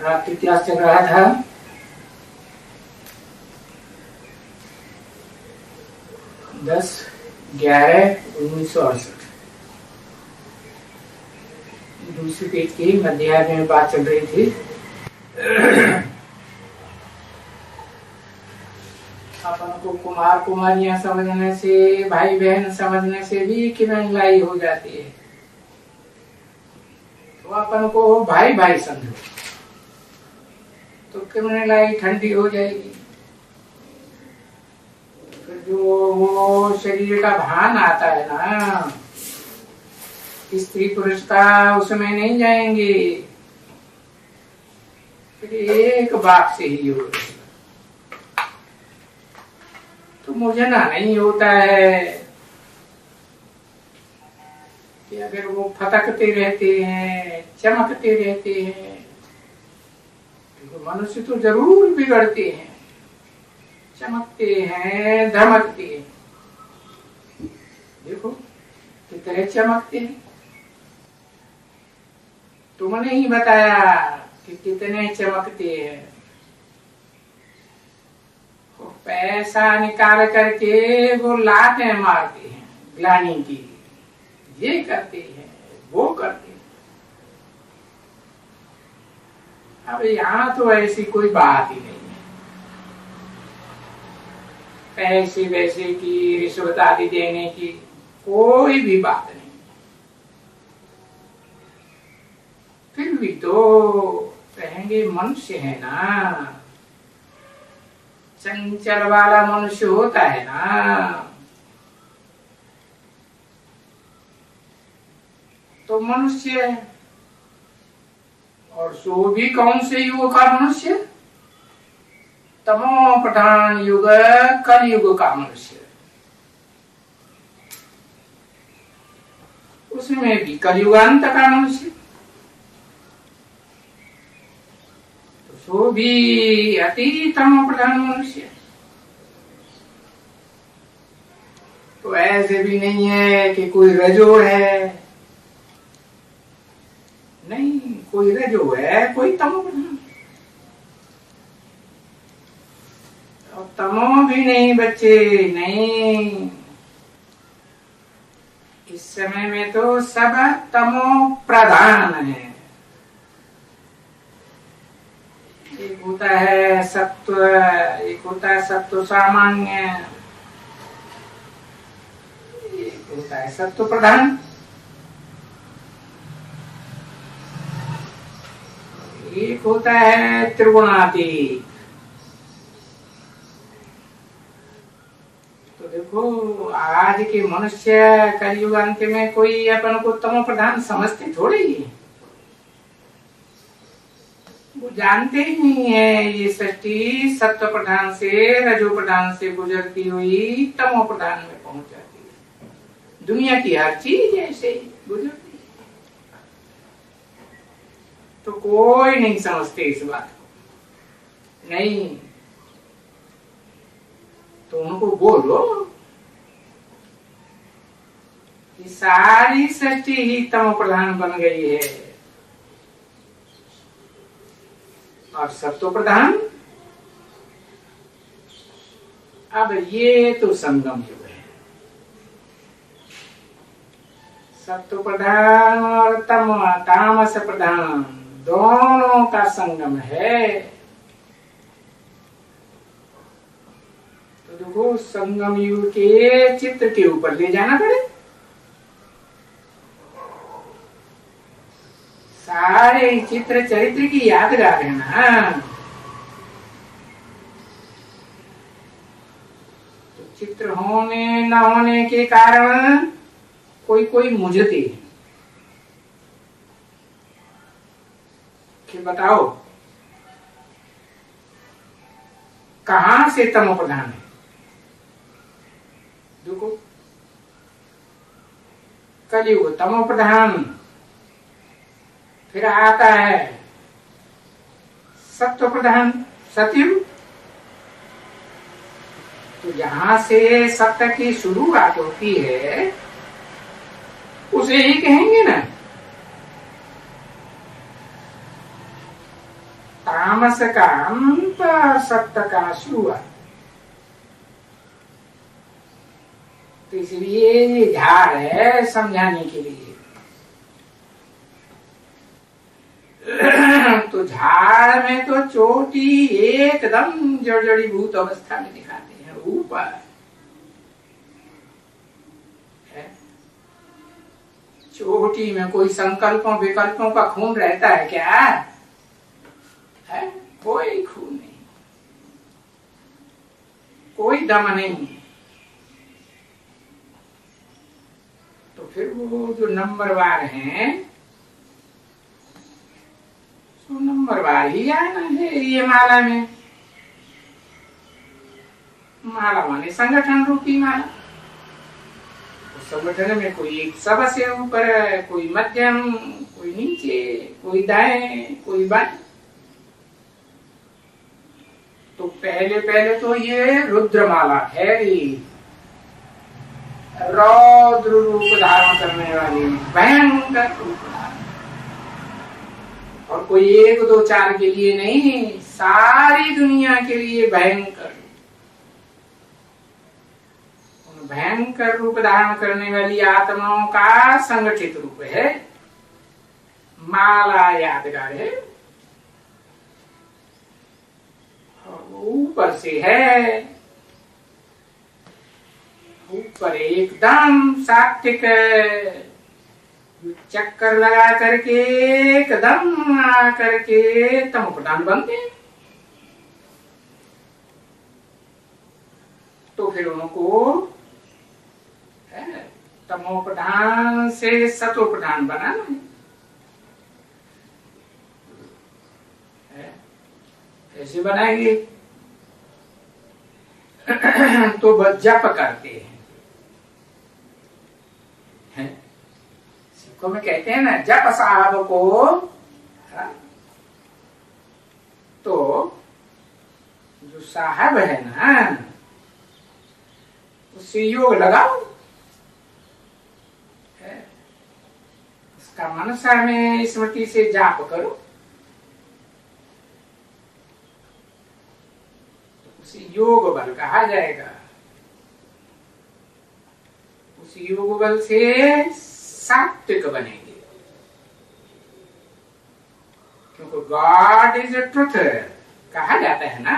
रात्रि क्लास चल रहा था। दस 11/1968 दूसरी पेज की मध्याह्न में बात चल रही थी। अपन को कुमार कुमारियां समझने से, भाई बहन समझने से भी किरंगलाई हो जाती है। तो अपन को भाई भाई समझो तो किरंगलाई ठंडी हो जाएगी। तो जो वो शरीर का भान आता है ना, स्त्री पुरुष का, उसमें नहीं जाएंगे। फिर एक बाप से ही हो। तो मुझे ना नहीं होता है कि अगर वो फटकते रहते हैं, चमकते रहते हैं, तो मनुष्य तो जरूर बिगड़ते हैं, चमकते हैं, धमकते हैं। देखो कितने चमकते हैं। तुमने ही बताया कि कितने चमकते हैं। पैसा निकाल करके वो लातें मारते हैं ग्लानि की, ये करते हैं, वो करते हैं। अब यहाँ तो ऐसी कोई बात ही नहीं है। पैसे वैसे की, रिश्वत आदि देने की कोई भी बात नहीं। फिर भी तो कहेंगे मनुष्य है ना, चंचल वाला मनुष्य होता है ना। तो मनुष्य, और सो भी कौन से युग का मनुष्य? तमो प्रधान युग, कल युग का मनुष्य। उसमें भी कलयुगांत का मनुष्य। तो भी अति तमो प्रधान मनुष्य। तो ऐसे भी नहीं है कि कोई रजो है, नहीं कोई रजो है, कोई तमो प्रधान। और तमो भी नहीं बच्चे, नहीं। इस समय में तो सब तमो प्रधान है। एक होता है सत्व, एक होता है सत्व सामान्य, एक होता है सत्व प्रधान, एक होता है त्रिगुणातीत। तो देखो आज के मनुष्य कलयुगांत में कोई अपन को तमो प्रधान समझते थोड़े ही है। वो जानते ही नहीं है ये सृष्टि सत्व प्रधान से, रजो प्रधान से गुजरती हुई तमो प्रधान में पहुंच जाती है। दुनिया की हर चीज ऐसे ही गुजरती है। तो कोई नहीं समझते इस बात को। नहीं तो उनको बोलो कि सारी सृष्टि ही तमो प्रधान बन गई है और सत्व प्रधान। अब ये तो संगम युग है। सत्व प्रधान और तामस प्रधान दोनों का संगम है। तो देखो संगम युग के चित्र के ऊपर ले जाना पड़े। सारे चित्र चरित्र की यादगार है ना। तो चित्र होने न होने के कारण कोई कोई मुझते कि बताओ कहां से तमो प्रधान है। देखो कलयुग तमो प्रधान, फिर आता है सत्व प्रधान सतयुग। तो जहां से सत्य की शुरुआत होती है उसे ही कहेंगे ना। तामस का अंत, सत्य का शुरुआत। तो इसलिए ये झाड़ है समझाने के लिए। तो झाड़ में तो चोटी एकदम जड़ीभूत अवस्था में दिखाते हैं, ऊपर है। चोटी में कोई संकल्पों विकल्पों का खून रहता है क्या? है कोई खून नहीं, कोई दम नहीं। तो फिर वो जो नंबरवार हैं, तो नंबरवार ही आना है ये माला में। माला माने संगठन रूपी माला। उस संगठन में कोई एक सबसे ऊपर है, कोई मध्यम, कोई नीचे, कोई दाएं, कोई बाएं। तो पहले तो ये रुद्रमाला है, रौद्र रूप धारण करने वाली, भयंकर रूप धारण। और कोई एक दो चार के लिए नहीं, सारी दुनिया के लिए भयंकर। भयंकर रूप धारण करने वाली आत्माओं का संगठित रूप है माला। यादगार है, ऊपर से है, ऊपर एकदम सात्विक चक्कर लगा करके एकदम आकर के तमोप्रधान बनते। तो फिर उनको तमोप्रधान से सतोप्रधान बनाना है। कैसे बनाएंगे? तो वह जप करते हैं। सिखों में कहते हैं ना, जप साहब को। तो जो साहब है ना, उससे योग लगाओ। उसका मनसा में स्मृति से जाप करो। योग बल कहा जाएगा। उस योग बल से सात्विक बनेंगे, क्योंकि गॉड इज अ ट्रुथ कहा जाता है ना।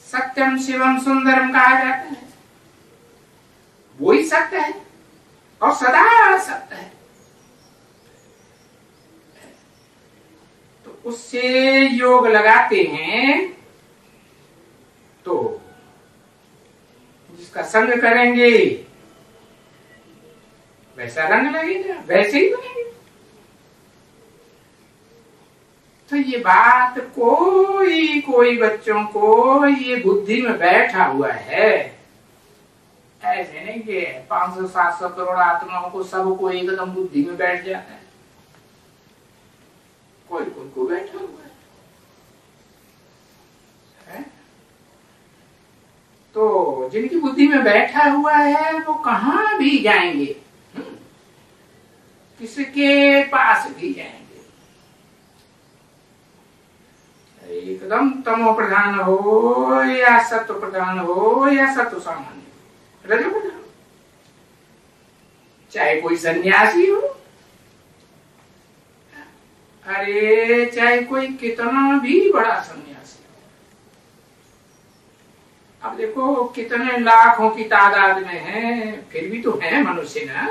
सत्यम शिवम सुंदरम कहा जाता है, वही सत्य है और सदा सत्य है। उससे योग लगाते हैं तो जिसका संग करेंगे वैसा रंग लगेगा, वैसे ही बनेंगे। तो ये बात कोई बच्चों को ये बुद्धि में बैठा हुआ है। ऐसे नहीं कि 500-700 करोड़ आत्माओं को सबको एकदम बुद्धि में बैठ जाता है। कोई को बैठा हुआ है। तो जिनकी बुद्धि में बैठा हुआ है वो कहां भी जाएंगे, किसके पास भी जाएंगे। एकदम तमो प्रधान हो या सत्व प्रधान हो या सत्व सामान्य, रजो प्रधान, चाहे कोई सन्यासी हो, अरे चाहे कोई कितना भी बड़ा सन्यासी। अब देखो कितने लाखों की तादाद में है, फिर भी तो है मनुष्य ना।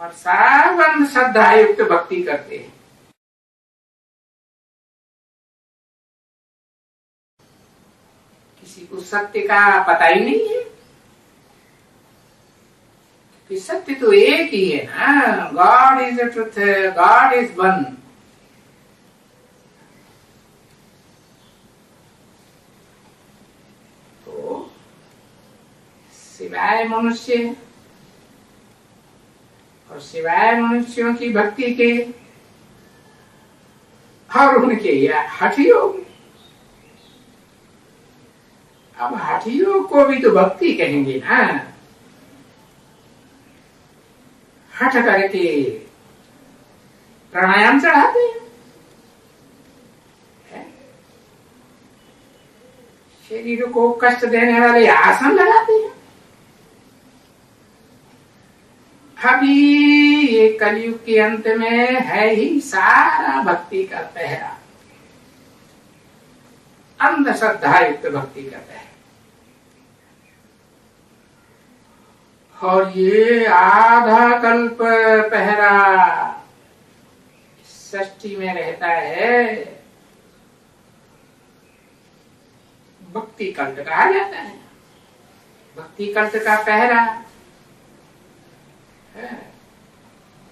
और सब अंधश्रद्धा युक्त भक्ति करते हैं। किसी को सत्य का पता ही नहीं है कि सत्य तो एक ही है ना। God is the truth, God is one. तो सिवाय मनुष्य और सिवाय मनुष्यों की भक्ति के और उनके या हठियों, अब हठियों को भी तो भक्ति कहेंगे ना। हठ करके प्राणायाम चढ़ाते हैं, शरीर को कष्ट देने वाले आसन लगाते हैं। अभी ये कलयुग के अंत में है ही सारा भक्ति का पहरा, अंधश्रद्धा युक्त भक्ति का पहरा। और ये आधा कल्प पहरा षष्ठी में रहता है, भक्ति कल्प कहा जाता है। भक्ति कल्प का पहरा है।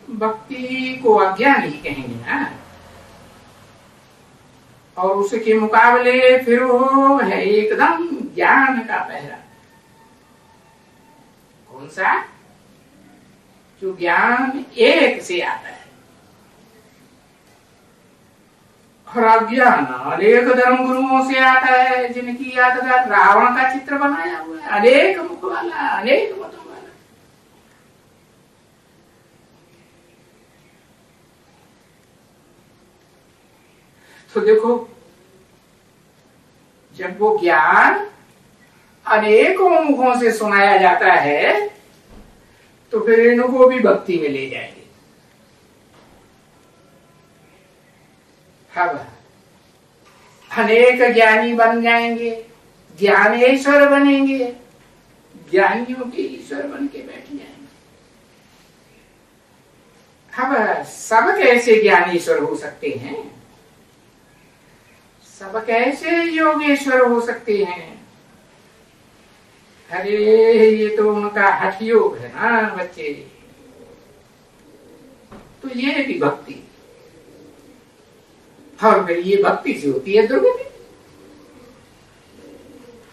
भक्ति को अज्ञान ही कहेंगे ना, और उसके मुकाबले फिर वो है एकदम ज्ञान का पहरा। कौन सा? जो ज्ञान एक से आता है। और अज्ञान अनेक धर्म गुरुओं से आता है, जिनकी यादगार रावण का चित्र बनाया हुआ है, अनेक मुख वाला, अनेक मतों वाला। तो देखो, जब वो ज्ञान अनेकों मुखों से सुनाया जाता है तो फिर इनको भी भक्ति में ले जाएंगे। अब अनेक ज्ञानी बन जाएंगे, ज्ञानेश्वर बनेंगे, ज्ञानियों के ईश्वर बन के बैठ जाएंगे। अब सब कैसे ज्ञानेश्वर हो सकते हैं? सब कैसे योगेश्वर हो सकते हैं? अरे ये तो उनका हठ योग है ना बच्चे। तो ये भी भक्ति, और फिर ये भक्ति से होती है दुर्गति।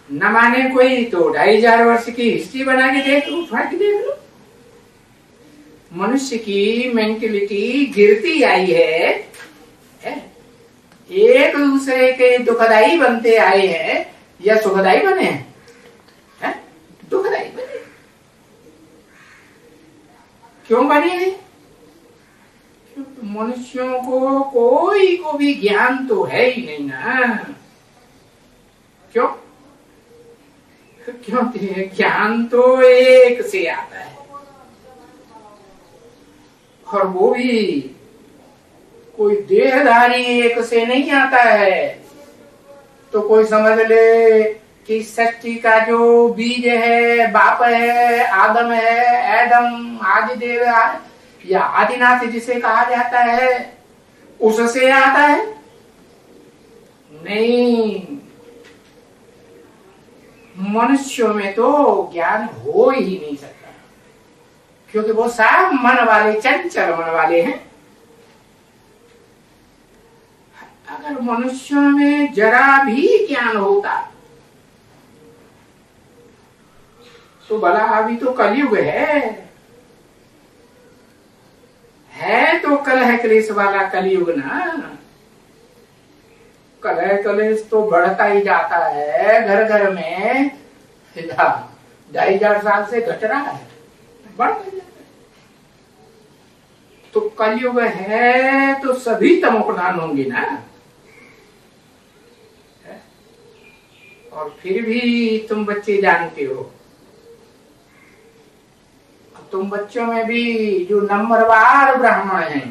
न माने कोई तो 2500 वर्ष की हिस्ट्री बना के देख लो, उठा के देख लो। मनुष्य की मेंटेलिटी गिरती आई है, एक दूसरे के दुखदाई बनते आए हैं या सुखदाई बने हैं? दुखदाई बने। क्यों बने हैं? क्योंकि मनुष्यों को कोई को भी ज्ञान तो है ही नहीं ना। क्यों? क्योंकि ज्ञान तो एक से आता है, और वो भी कोई देहधारी एक से नहीं आता है। तो कोई समझ ले कि सृष्टि का जो बीज है, बाप है, आदम है, एडम, आदिदेव या आदिनाथ जिसे कहा जाता है, उससे आता है? नहीं, मनुष्यों में तो ज्ञान हो ही नहीं सकता, क्योंकि वो सब मन वाले, चंचल मन वाले हैं। अगर मनुष्यों में जरा भी ज्ञान होता तो भला, अभी तो कलयुग है तो कलह क्लेश वाला कलयुग ना। कलह क्लेश तो बढ़ता ही जाता है, घर घर में 2500 साल से घट रहा है, बढ़ता जाता है। तो कलयुग है तो सभी तमोप्रधान होंगे ना। और फिर भी तुम बच्चे जानते हो, तुम बच्चों में भी जो नंबरवार ब्राह्मण हैं,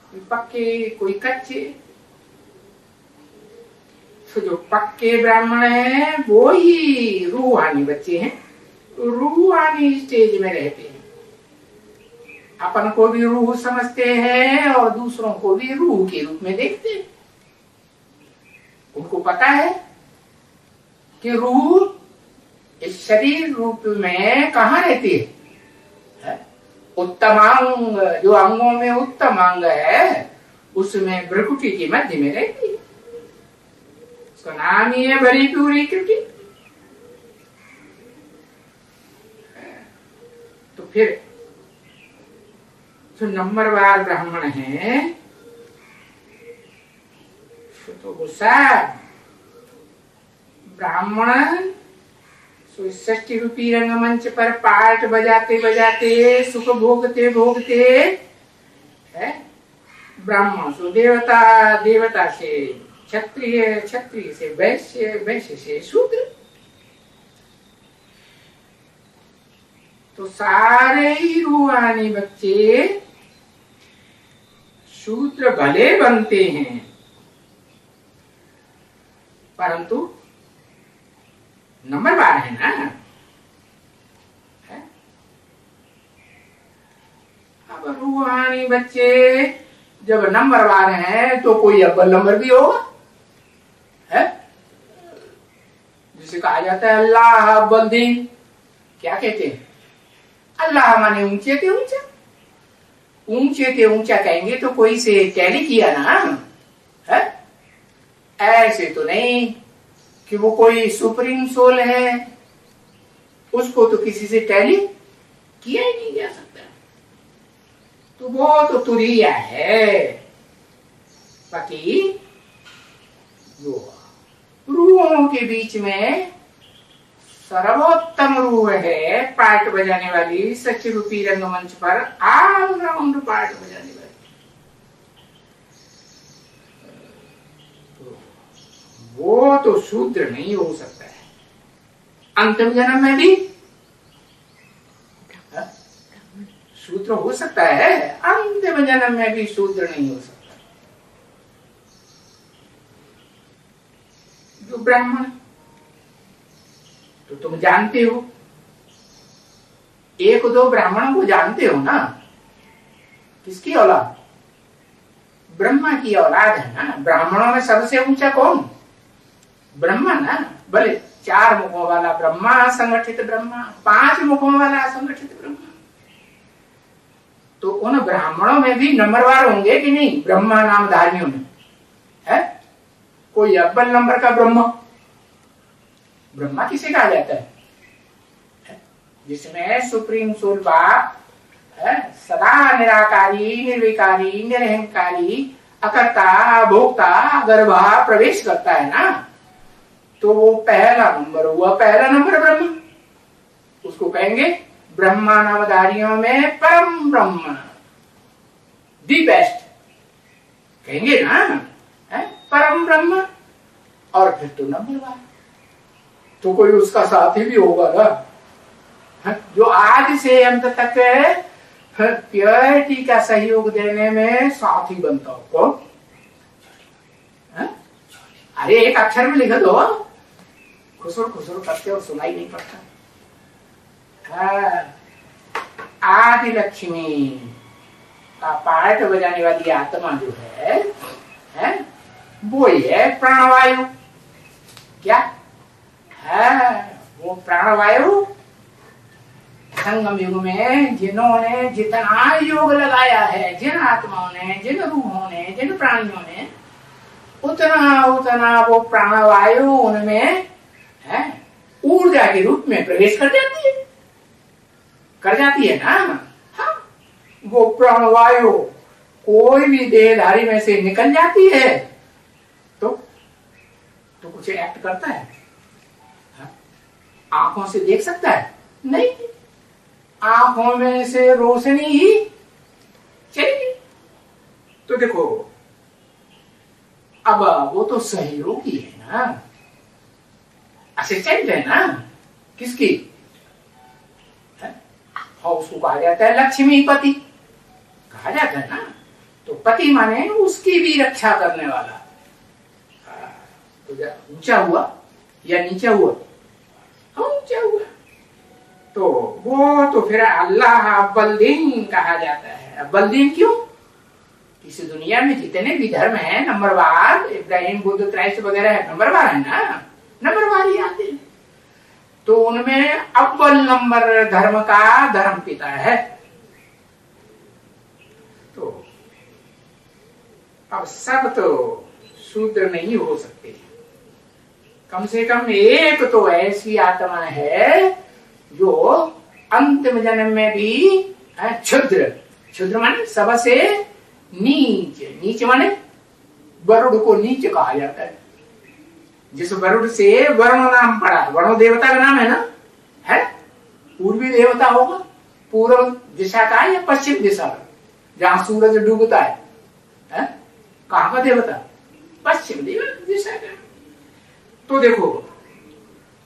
कोई पक्के कोई कच्चे, तो जो पक्के ब्राह्मण हैं वो ही रूहानी बच्चे हैं, रूहानी स्टेज में रहते हैं। अपन को भी रूह समझते हैं और दूसरों को भी रूह के रूप में देखते हैं। उनको पता है कि रूह इस शरीर रूप में कहाँ रहती है? उत्तमांग, जो अंगों में उत्तम अंग है उसमें भ्रुकुटी के मध्य में रहती है। उसका नाम ही है भरी पूरी कृति। तो फिर जो नंबरवार ब्राह्मण है तो गुस्सा ब्राह्मण षष्ठी रूपी रंगमंच पर पाठ बजाते बजाते, सुख भोगते भोगते है, ब्राह्मण से देवता, देवता से क्षत्रिय, क्षत्रिय से वैश्य, वैश्य से शूद्र। तो सारे ही रूहानी बच्चे शूद्र भले बनते हैं, परंतु नंबरवार है ना। है? अब रूहानी बच्चे जब नंबरवार हैं तो कोई अव्वल नंबर भी होगा, है? जिसे कहा जाता है अल्लाह अव्वल दीन। क्या कहते हैं? अल्लाह माने ऊंचे थे ऊंचा, ऊंचे थे ऊंचा कहेंगे तो कोई से टैली किया ना, है? ऐसे तो नहीं कि वो कोई सुप्रीम सोल है, उसको तो किसी से टैली किया ही नहीं जा सकता। तो वो तो तुरिया है। बाकी जो रूहों के बीच में सर्वोत्तम रूह है, पार्ट बजाने वाली, सच रूपी रंगमंच पर ऑलराउंड पार्ट बजाने वाली। तो वो तो शूद्र नहीं हो सकता है। अंतिम जन्म में भी शूद्र हो सकता है, अंतिम जन्म में भी शूद्र नहीं हो सकता। जो ब्राह्मण, तो तुम जानते हो, एक दो ब्राह्मणों को जानते हो ना। किसकी औलाद? ब्रह्मा की औलाद है ना। ब्राह्मणों में सबसे ऊंचा कौन? ब्रह्मा ना। भले 4 मुखों वाला ब्रह्मा, असंगठित ब्रह्मा, 5 मुखों वाला असंगठित ब्रह्मा। तो उन ब्राह्मणों में भी नंबरवार होंगे कि नहीं? ब्रह्मा नामधारियों में है कोई अव्वल नंबर का ब्रह्मा? ब्रह्मा किसे कहा जाता है? जिसमें सुप्रीम सोल बाप है, सदा निराकारी, निर्विकारी, निरहंकारी, अकर्ता, भोक्ता, गर्भा प्रवेश करता है ना। तो वो पहला नंबर हुआ, पहला नंबर ब्रह्मा। उसको कहेंगे ब्रह्मा नामधारियों में परम ब्रह्म, दी बेस्ट कहेंगे ना, है? परम ब्रह्म। और फिर तो नंबरवार, तो कोई उसका साथी भी होगा ना, जो आज से अंत तक प्योरिटी का सहयोग देने में साथी बनता हो। कौन? अरे एक अक्षर में लिख दो, खुसुर खुसुर करते और सुनाई नहीं पड़ता। आदि लक्ष्मी का पार्ट बजाने वाली आत्मा जो है वो है प्राणवायु। क्या है? वो प्राणवायु संगम युग में जिन्होंने जितना योग लगाया है, जिन आत्माओं ने, जिन रूहों ने, जिन प्राणियों ने, उतना उतना वो प्राणवायु उनमें है ऊर्जा के रूप में प्रवेश कर जाती है, कर जाती है ना। हाँ, वो प्राणवायु कोई भी देहधारी में से निकल जाती है तो कुछ एक्ट करता है? हाँ? आंखों से देख सकता है? नहीं, आंखों में से रोशनी ही चलेगी। तो देखो, अब वो तो सहयोगी है ना, असिस्टेंट है ना। किसकी? और उसको कहा जाता है लक्ष्मीपति, कहा जाता है ना। तो पति माने उसकी भी रक्षा करने वाला। तो ऊंचा हुआ या नीचा हुआ? ऊंचा हुआ। तो वो तो फिर अल्लाह अव्वल-दीन कहा जाता है। अव्वल-दीन क्यों? इस दुनिया में जितने भी धर्म है नंबरवार, इब्राहिम, बुद्ध, क्राइस्ट वगैरह है, नंबरवार है ना, नंबरवार ही आते हैं। तो उनमें अव्वल नंबर धर्म का धर्म पिता है। तो अब सब तो शूद्र नहीं हो सकते, कम से कम एक तो ऐसी आत्मा है जो अंतिम जन्म में भी क्षुद्र, क्षुद्र माने सबसे नीच, नीच माने वरुण को नीच कहा जाता है। जिस वरुण से वरुण नाम पड़ा, वरुण देवता का नाम है ना, है पूर्वी देवता होगा, पूर्व दिशा का या पश्चिम दिशा का, जहां सूरज डूबता है? कहां का देवता? पश्चिम दिशा का। तो देखो,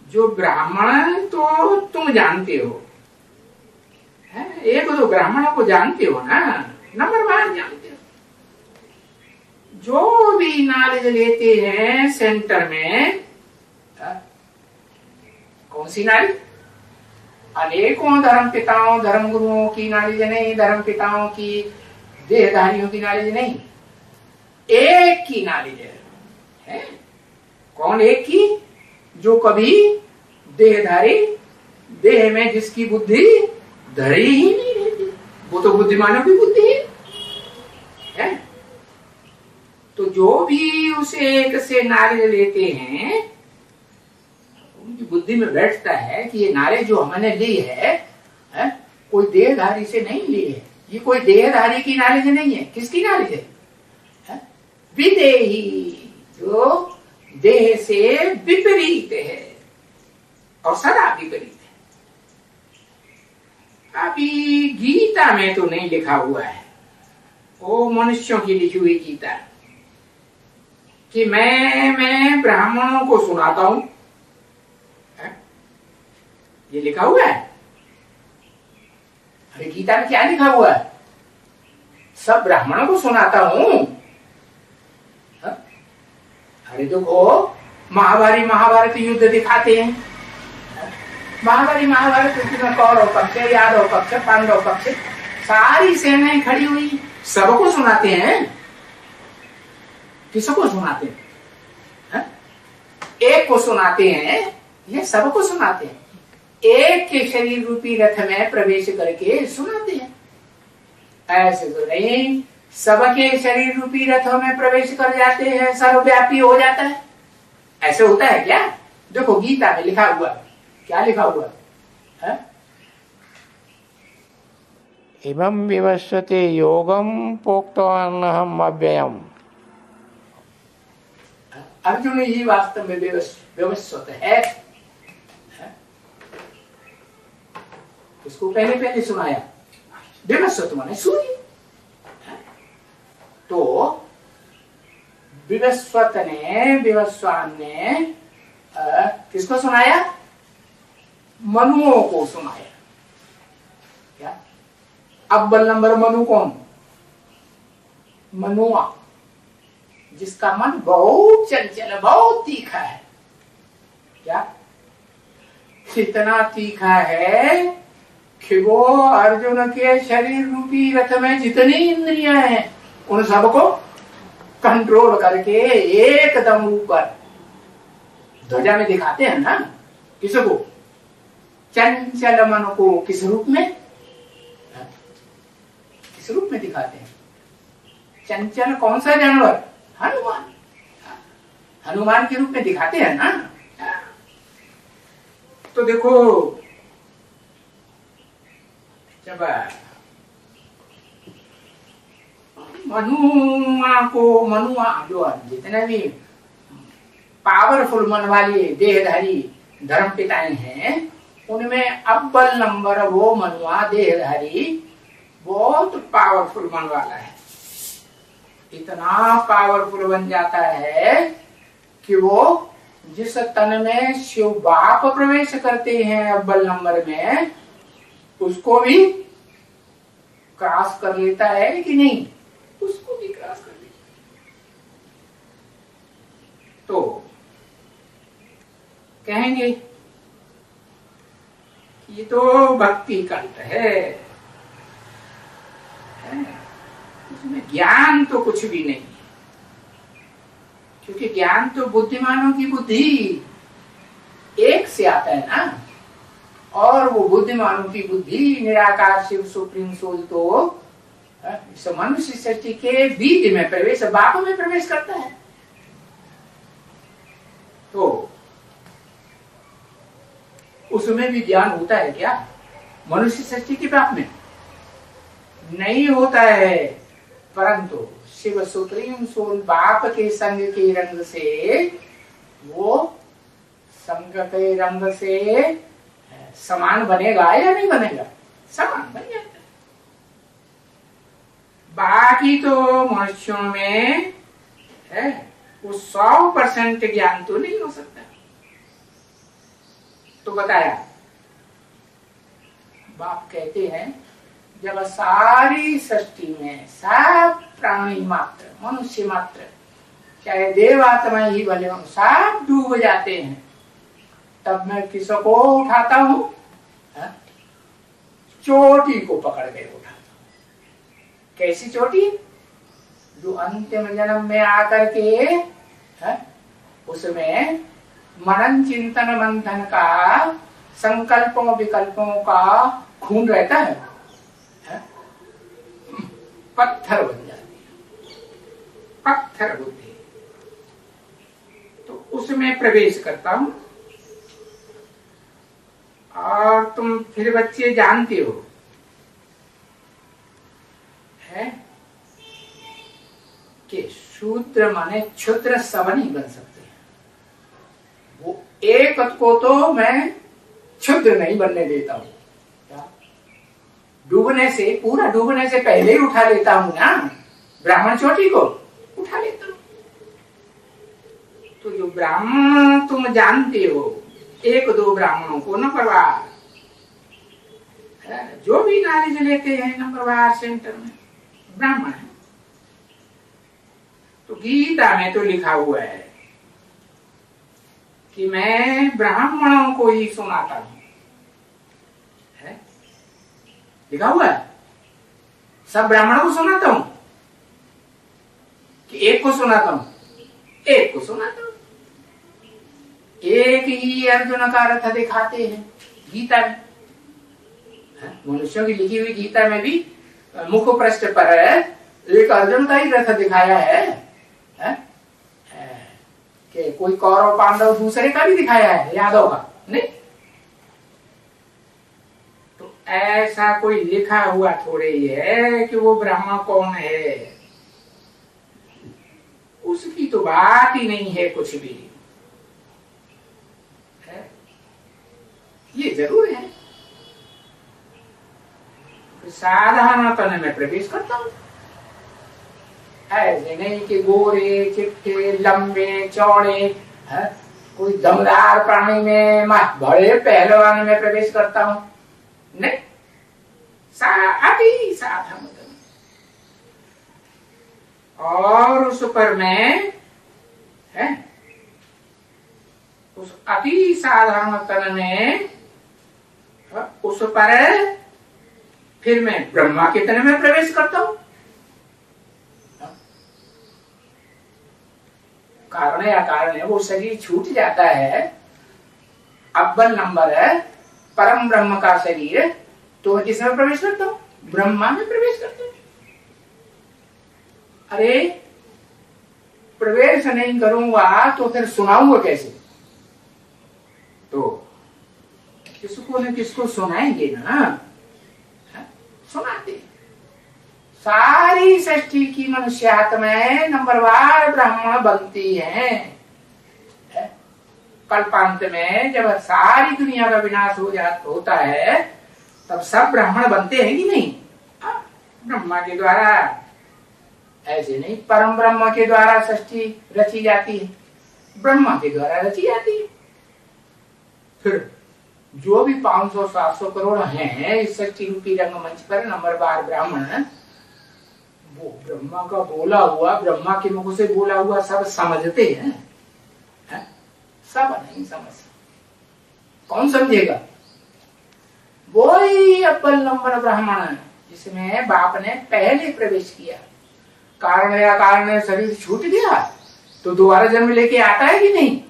जो ब्राह्मण तो तुम जानते हो, एक दो ब्राह्मणों को जानते हो ना, नंबर 1 जानते हो। जो भी नॉलेज लेते हैं सेंटर में, कौन सी नॉलेज? अनेकों धर्म पिताओं धर्म गुरुओं की नॉलेज नहीं, धर्म पिताओं की देहधारियों की नॉलेज नहीं, एक की नॉलेज है। कौन एक की? जो कभी देहधारी, देह में जिसकी बुद्धि धरी ही नहीं रहती, वो तो बुद्धिमानों की बुद्धि है। तो जो भी उस एक से नॉलेज लेते हैं, उनकी बुद्धि में बैठता है कि ये नॉलेज जो हमने ली है, कोई देहधारी से नहीं ली है, ये कोई देहधारी की नॉलेज नहीं है। किसकी नॉलेज है? विदेही, जो देह से विपरीत है और सदा विपरीत है। अभी गीता में तो नहीं लिखा हुआ है, वो मनुष्यों की लिखी हुई गीता, कि मैं ब्राह्मणों को सुनाता हूं, ये लिखा हुआ है? अरे गीता में क्या लिखा हुआ है? सब ब्राह्मणों को सुनाता हूं। अरे देखो, महाभारत युद्ध दिखाते हैं, महाभारत युद्ध में कौरव पक्ष, यादव पक्ष, पांडव पक्ष, सारी सेनाएं खड़ी हुई, सबको सुनाते हैं। किसको सुनाते हैं? एक को सुनाते हैं या सबको सुनाते हैं? एक के शरीर रूपी रथ में प्रवेश करके सुनाते हैं। ऐसे तो नहीं, सबके शरीर रूपी रथों में प्रवेश कर जाते हैं, सर्वव्यापी हो जाता है। ऐसे होता है क्या? देखो गीता में लिखा हुआ, क्या लिखा हुआ है? इमं विवस्वते योगम प्रोक्तवानहम अव्ययम। अर्जुन ही वास्तव में व्यवस्थित है। इसको पहले सुनाया, व्यवस्थित माने सूर्य। तो विवस्वान ने किसको सुनाया? मनुओं को सुनाया। क्या? अव्वल नंबर मनु कौन? मनुआ, जिसका मन बहुत चंचल, बहुत तीखा है। क्या? कितना तीखा है कि वो अर्जुन के शरीर रूपी रथ में जितनी इंद्रियां हैं, उन सबको कंट्रोल करके एकदम ऊपर ध्वजा में दिखाते हैं ना। किसको? चंचल मन को किस रूप में? किस रूप में दिखाते हैं? चंचल कौन सा जानवर? हनुमान। हनुमान के रूप में दिखाते हैं ना। तो देखो, जब मनुआ जो जितने भी पावरफुल मन वाली देहधारी धर्म पिताएं हैं, उनमें अव्वल नंबर वो मनुआ देहधारी बहुत पावरफुल मन वाला है। इतना पावरफुल बन जाता है कि वो जिस तन में शिव बाप प्रवेश करते हैं अव्वल नंबर में, उसको भी क्रॉस कर लेता है कि नहीं? उसको भी क्रॉस कर लेता। तो कहेंगे ये तो भक्ति कंठ है, उसमें ज्ञान तो कुछ भी नहीं, क्योंकि ज्ञान तो बुद्धिमानों की बुद्धि एक से आता है ना। और वो बुद्धिमानों की बुद्धि निराकार शिव सुप्रीम सोल तो मनुष्य सृष्टि के बीज में प्रवेश, बाप में प्रवेश करता है। तो उसमें भी ज्ञान होता है क्या? मनुष्य सृष्टि के बाप में नहीं होता है, परंतु शिव सुप्रीम सोल बाप के संग के रंग से, वो संग के रंग से समान बनेगा या नहीं बनेगा? समान बन जाता है। बाकी तो मनुष्यों में है वो 100% ज्ञान तो नहीं हो सकता। तो बताया, बाप कहते हैं जब सारी सृष्टि में सब प्राणी मात्र, मनुष्य मात्र, चाहे देव आत्मा ही भले हो, सब डूब जाते हैं, तब मैं किसको उठाता हूं? चोटी को पकड़ के उठाता हूं। कैसी चोटी? जो अंतिम जन्म में आकर के उसमें मनन चिंतन मंथन का, संकल्पों विकल्पों का खून रहता है, पत्थर बन जाती है, पत्थर बुद्धि। तो उसमें प्रवेश करता हूं। और तुम फिर बच्चे जानते हो है कि शूद्र माने क्षुद्र सब नहीं बन सकते। वो एक को तो मैं क्षुद्र नहीं बनने देता हूं। डूबने से, पूरा डूबने से पहले ही उठा लेता हूं ना, ब्राह्मण चोटी को उठा लेता हूं। तो जो ब्राह्मण तुम जानते हो, 1-2 ब्राह्मणों को नंबरवार, जो भी नॉलेज लेते हैं नंबरवार सेंटर में ब्राह्मण है। तो गीता में तो लिखा हुआ है कि मैं ब्राह्मणों को ही सुनाता हूं, है लिखा हुआ है। सब ब्राह्मणों को सुनाता हूं कि एक को सुनाता हूं? एक को सुनाता हूं। एक ही अर्जुन का रथ दिखाते हैं गीता में। मनुष्यों की लिखी हुई गीता में भी मुख पृष्ठ पर एक अर्जुन का ही रथ दिखाया है, कि कोई कौरव पांडव दूसरे का भी दिखाया है, यादव का नहीं। तो ऐसा कोई लिखा हुआ थोड़े ही है कि वो ब्राह्मण कौन है, उसकी तो बात ही नहीं है कुछ भी। ये जरूर है साधारण तन में प्रवेश करता हूं। ऐसे नहीं कि गोरे चिट्टे लंबे चौड़े कोई दमदार प्राणी में, बड़े पहलवान में प्रवेश करता हूं, नहीं। अति साधारण तन, और उस पर मैं उस अति साधारण तन में उस पर फिर मैं ब्रह्मा के तन में प्रवेश करता हूं। कारण या कारण है, वो शरीर छूट जाता है, अव्वल नंबर है परम ब्रह्म का शरीर, तो किसमें प्रवेश करता हूं? ब्रह्मा में प्रवेश करता हूं। अरे प्रवेश नहीं करूंगा तो फिर सुनाऊंगा कैसे? तो किसको न किसको सुनाएंगे ना, सुनाते। सारी सृष्टि की मनुष्यात्माएं नंबरवार ब्राह्मण बनती हैं। कल्पांत में जब सारी दुनिया का विनाश होता है, तब सब ब्राह्मण बनते हैं कि नहीं? ब्रह्मा के द्वारा, ऐसे नहीं परम ब्रह्म के द्वारा सृष्टि रची जाती है, ब्रह्मा के द्वारा रची जाती है। फिर जो भी 500-700 करोड़ हैं इस सृष्टि रूपी रंगमंच पर नंबरवार ब्राह्मण, वो ब्रह्मा का बोला हुआ, ब्रह्मा के मुख से बोला हुआ सब समझते हैं, सब नहीं समझ। कौन समझेगा? वो ही अव्वल नंबर ब्राह्मण है जिसमें बाप ने पहले प्रवेश किया। कारण या कारण शरीर छूट गया तो दोबारा जन्म लेके आता है कि नहीं?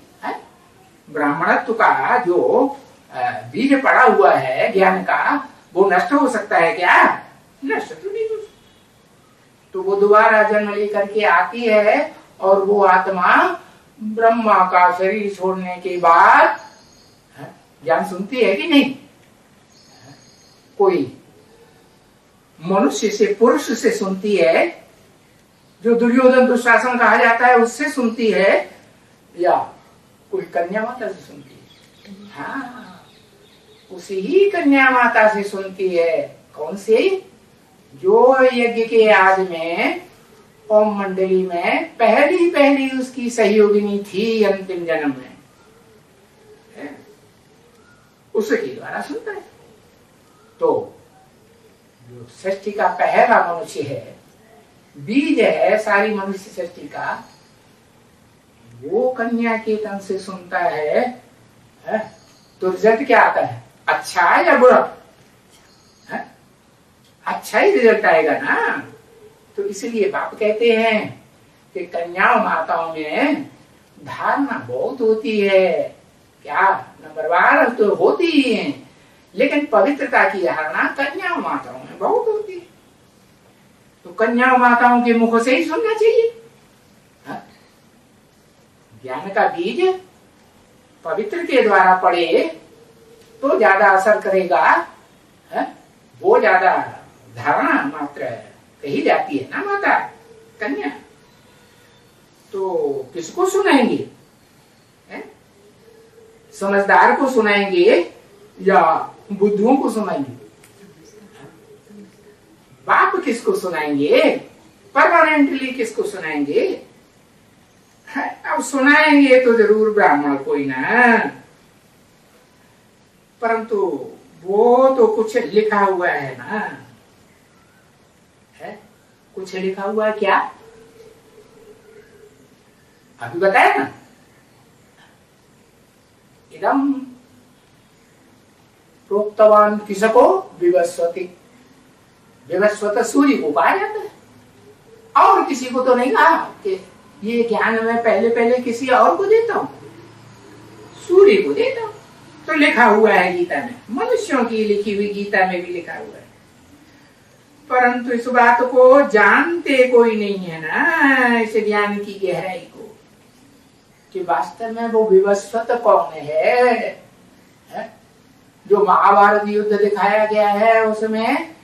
ब्राह्मणत्व का जो बीज पड़ा हुआ है ज्ञान का, वो नष्ट हो सकता है क्या? नष्ट तो नहीं हो सकता। तो वो दोबारा जन्म लेकर के आती है, और वो आत्मा ब्रह्मा का शरीर छोड़ने के बाद ज्ञान सुनती है कि नहीं? कोई मनुष्य से, पुरुष से सुनती है, जो दुर्योधन दुशासन कहा जाता है उससे सुनती है, या कोई कन्या माता से सुनती है? हाँ, उसी ही कन्या माता से सुनती है। कौन से? जो यज्ञ के आदि में ओम मंडली में पहली उसकी सहयोगिनी थी अंतिम जन्म में, उसके द्वारा सुनता है। तो जो सृष्टि का पहला मनुष्य है, बीज है सारी मनुष्य सृष्टि का, वो कन्या के तन से सुनता है, तो रिजल्ट क्या आता है? अच्छा या बुरा? अच्छा ही रिजल्ट आएगा ना। तो इसलिए बाप कहते हैं कि कन्या माताओं में धारणा बहुत होती है। क्या नंबरवार तो होती ही है, लेकिन पवित्रता की धारणा कन्या माताओं में बहुत होती है। तो कन्या माताओं के मुख से ही सुनना चाहिए। ज्ञान का बीज पवित्र के द्वारा पड़े तो ज्यादा असर करेगा, वो ज्यादा धारणा मात्र कही जाती है ना माता कन्या। तो किसको सुनाएंगे? समझदार को सुनाएंगे या बुद्धुओं को सुनाएंगे? बाप किसको सुनाएंगे? परमानेंटली किसको सुनाएंगे? अब सुनाएंगे तो जरूर ब्राह्मण कोई ना, परंतु वो तो कुछ लिखा हुआ है ना, है कुछ लिखा हुआ है क्या? अभी बताया ना, इदम प्रोक्तवान किसको? विवस्वती। विवस्वत सूर्य को कहा जाता है, और किसी को तो नहीं कहा कि ये ज्ञान मैं पहले किसी और को देता हूं, सूर्य को देता हूं। तो लिखा हुआ है गीता में, मनुष्यों की लिखी हुई गीता में भी लिखा हुआ है, परंतु इस बात को जानते कोई नहीं है ना, इस ज्ञान की गहराई को, कि वास्तव में वो विवस्वत कौन है? जो महाभारत युद्ध दिखाया गया है उसमें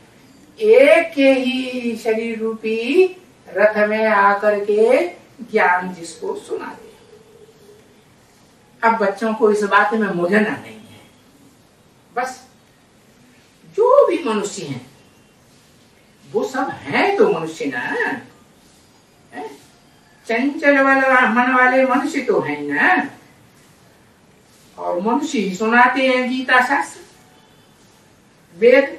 एक के ही शरीर रूपी रथ में आकर के ज्ञान जिसको सुना दे। अब बच्चों को इस बात में मुझना नहीं है। बस जो भी मनुष्य हैं वो सब हैं तो मनुष्य ना, चंचल मन वाले मनुष्य तो हैं ना, और मनुष्य ही सुनाते हैं गीता शास्त्र वेद।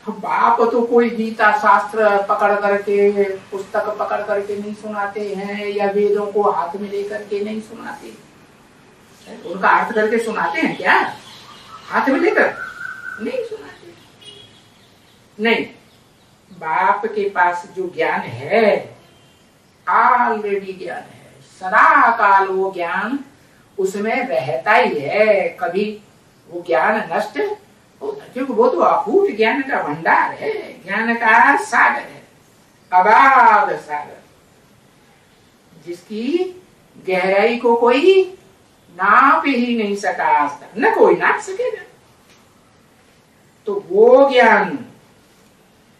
बाप तो कोई गीता शास्त्र पकड़ करके, पुस्तक पकड़ करके नहीं सुनाते हैं, या वेदों को हाथ में लेकर के नहीं सुनाते, उनका अर्थ करके सुनाते हैं क्या? हाथ में लेकर नहीं सुनाते। नहीं, बाप के पास जो ज्ञान है ऑलरेडी ज्ञान है, सदा काल वो ज्ञान उसमें रहता ही है, कभी वो ज्ञान नष्ट, क्योंकि वो तो अकूट ज्ञान का भंडार है, ज्ञान का सागर है, अगाध सागर, जिसकी गहराई को कोई नाप ही नहीं सका आज तक, न कोई नाप सकेगा। तो वो ज्ञान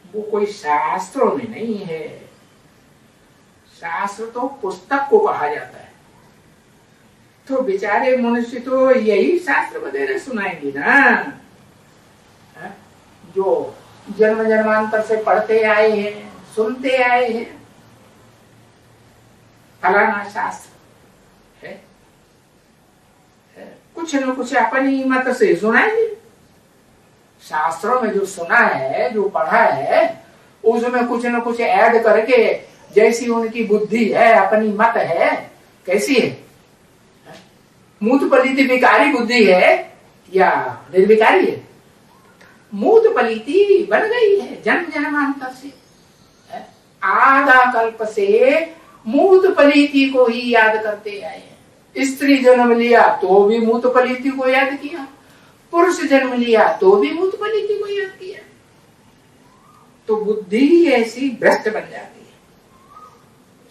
वो कोई शास्त्रों में नहीं है, शास्त्र तो पुस्तक को कहा जाता है। तो बेचारे मनुष्य तो यही शास्त्र वगैरह सुनाएंगे ना, जो जन्म जन्मांतर से पढ़ते आए हैं, सुनते आए हैं, फलाना शास्त्र है, कुछ न कुछ अपनी मत से सुनाएंगे। शास्त्रों में जो सुना है, जो पढ़ा है, उसमें कुछ न कुछ ऐड करके, जैसी उनकी बुद्धि है, अपनी मत है, कैसी है, मूत पलित विकारी बुद्धि है या निर्विकारी है? मूत पलिती बन गई है जन्म जन्मांतर से, आधा कल्प से मूत पलिती को ही याद करते आए हैं। स्त्री जन्म लिया तो भी मूत पलिती को याद किया, पुरुष जन्म लिया तो भी मूत पलिती को याद किया। तो बुद्धि ऐसी भ्रष्ट बन जाती है।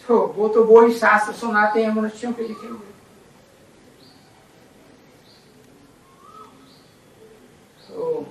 तो वो ही शास्त्र सुनाते हैं मनुष्यों के लिखे हुए। तो